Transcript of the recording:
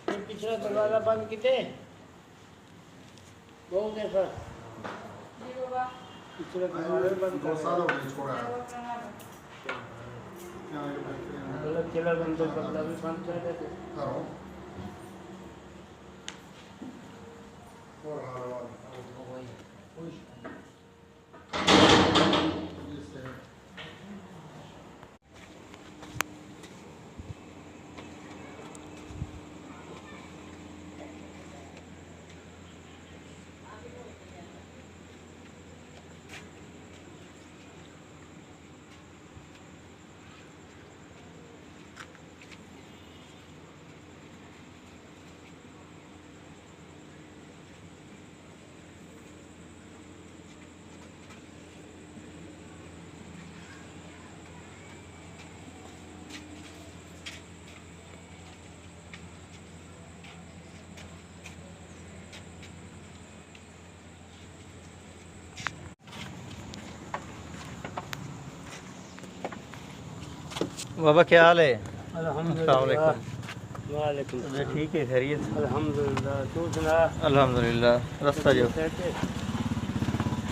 पिछला दरवाजा बंद किते बहुत ऐसा पिछला दरवाजा बंद कर चला बंद बंदा भी बंद कर दे और बाबा क्या हाल है? अल्हम्दुलिल्लाह वालेकुम ठीक है, खैरियत? अल्हम्दुलिल्लाह तू सुना? अल्हम्दुलिल्लाह। रास्ता जो कैसे